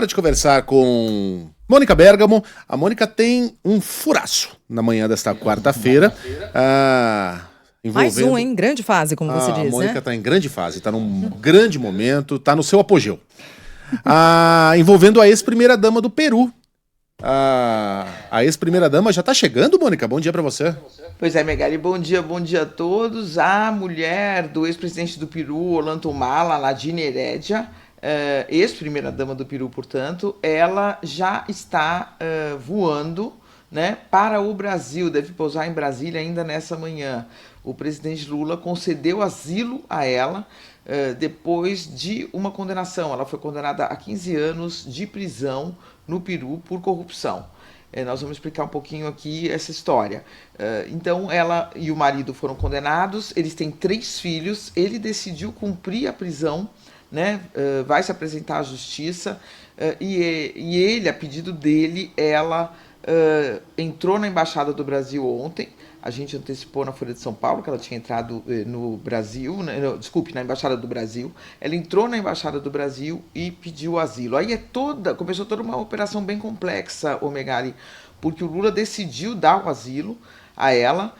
Hora de conversar com Mônica Bergamo. A Mônica tem um furaço na manhã desta quarta-feira. Mais um, hein? Grande fase, como você diz, A Mônica né? está em grande fase, está num grande momento, está no seu apogeu. Envolvendo a ex-primeira-dama do Peru. A ex-primeira-dama já está chegando, Mônica? Bom dia para você. Pois é, Megali, bom dia a todos. A mulher do ex-presidente do Peru, Ollantaytamala, Nadine Heredia, ex-primeira-dama do Peru, portanto, ela já está voando, né, para o Brasil, deve pousar em Brasília ainda nessa manhã. O presidente Lula concedeu asilo a ela depois de uma condenação. Ela foi condenada a 15 anos de prisão no Peru por corrupção. Nós vamos explicar um pouquinho aqui essa história. Então, ela e o marido foram condenados, eles têm 3 filhos, ele decidiu cumprir a prisão, né? Vai se apresentar à justiça, e ele, a pedido dele, ela entrou na Embaixada do Brasil ontem. A gente antecipou na Folha de São Paulo que ela tinha entrado no Brasil, na Embaixada do Brasil. Ela entrou na Embaixada do Brasil e pediu asilo. Aí começou toda uma operação bem complexa, Megali, porque o Lula decidiu dar o asilo a ela,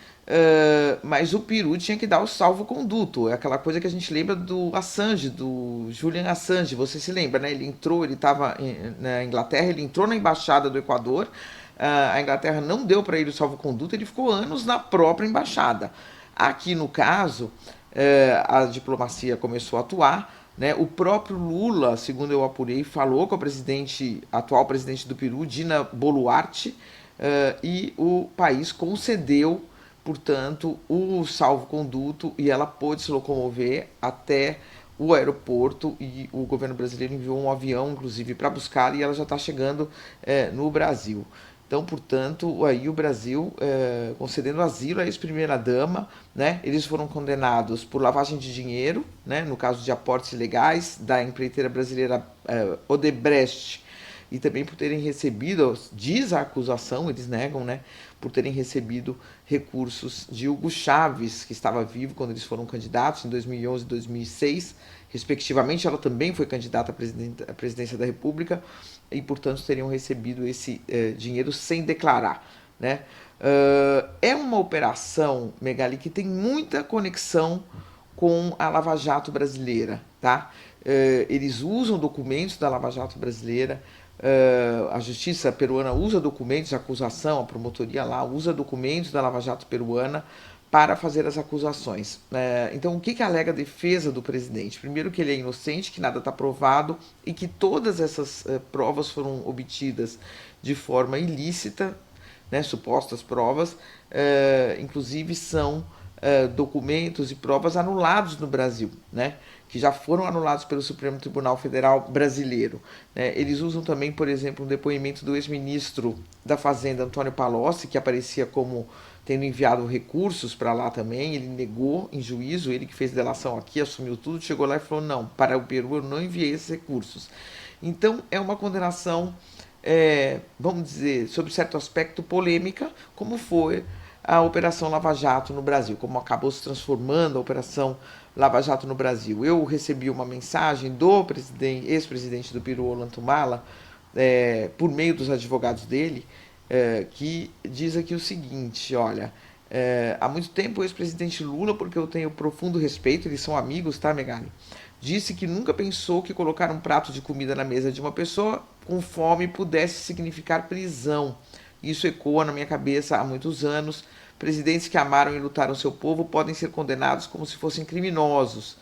mas o Peru tinha que dar o salvo-conduto. É aquela coisa que a gente lembra do Assange, do Julian Assange, você se lembra, né? Ele estava na Inglaterra, ele entrou na Embaixada do Equador. A Inglaterra não deu para ele o salvo-conduto, ele ficou anos na própria embaixada. Aqui no caso, a diplomacia começou a atuar, né? O próprio Lula, segundo eu apurei, falou com a atual presidente do Peru, Dina Boluarte, e o país concedeu, portanto, o salvo-conduto e ela pôde se locomover até o aeroporto, e o governo brasileiro enviou um avião, inclusive, para buscá-la, e ela já está chegando no Brasil. Então, portanto, aí o Brasil concedendo asilo à ex-primeira-dama, né? Eles foram condenados por lavagem de dinheiro, né? No caso de aportes ilegais da empreiteira brasileira Odebrecht, e também por terem recebido, diz a acusação, eles negam, né? Por terem recebido recursos de Hugo Chávez, que estava vivo quando eles foram candidatos em 2011 e 2006, respectivamente. Ela também foi candidata à presidência da República e, portanto, teriam recebido esse dinheiro sem declarar, né? É uma operação, Megali, que tem muita conexão com a Lava Jato brasileira, tá? Eles usam documentos da Lava Jato brasileira. A justiça peruana usa documentos de acusação, a promotoria lá usa documentos da Lava Jato peruana para fazer as acusações. Então, o que alega a defesa do presidente? Primeiro, que ele é inocente, que nada está provado e que todas essas provas foram obtidas de forma ilícita, né, supostas provas, inclusive são documentos e provas anulados no Brasil, né, que já foram anulados pelo Supremo Tribunal Federal brasileiro. Eles usam também, por exemplo, um depoimento do ex-ministro da Fazenda, Antônio Palocci, que aparecia como tendo enviado recursos para lá também. Ele negou em juízo, ele que fez delação aqui, assumiu tudo, chegou lá e falou: não, para o Peru eu não enviei esses recursos. Então, é uma condenação, vamos dizer, sob certo aspecto, polêmica, como foi a Operação Lava Jato no Brasil, como acabou se transformando a Operação Lava Jato no Brasil. Eu recebi uma mensagem do ex-presidente do Peru, Ollantaytamala, por meio dos advogados dele, que diz aqui o seguinte: olha, há muito tempo o ex-presidente Lula, porque eu tenho profundo respeito, eles são amigos, tá, Megali? Disse que nunca pensou que colocar um prato de comida na mesa de uma pessoa com fome pudesse significar prisão. Isso ecoa na minha cabeça há muitos anos. Presidentes que amaram e lutaram seu povo podem ser condenados como se fossem criminosos.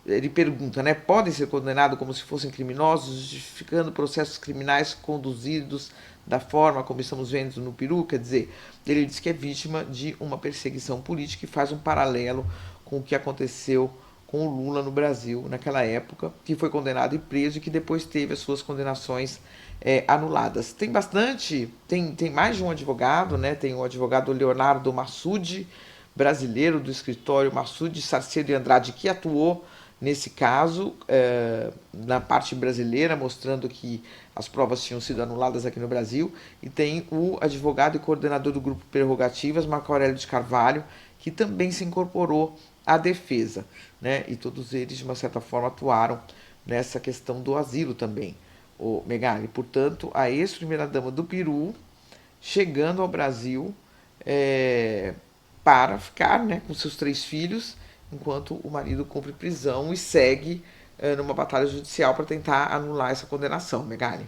Ele pergunta, né? Podem ser condenados como se fossem criminosos, justificando processos criminais conduzidos da forma como estamos vendo no Peru? Quer dizer, ele diz que é vítima de uma perseguição política e faz um paralelo com o que aconteceu com o Lula no Brasil naquela época, que foi condenado e preso e que depois teve as suas condenações anuladas. Tem mais de um advogado, né? Tem o advogado Leonardo Massude, brasileiro do escritório Massude, Sarcedo e Andrade, que atuou nesse caso, na parte brasileira, mostrando que as provas tinham sido anuladas aqui no Brasil. E tem o advogado e coordenador do Grupo Prerrogativas, Marco Aurélio de Carvalho, que também se incorporou à defesa, né? E todos eles, de uma certa forma, atuaram nessa questão do asilo também. o Megali. Portanto, a ex-primeira-dama do Peru chegando ao Brasil para ficar, né, com seus 3 filhos, enquanto o marido cumpre prisão e segue numa batalha judicial para tentar anular essa condenação, Megali.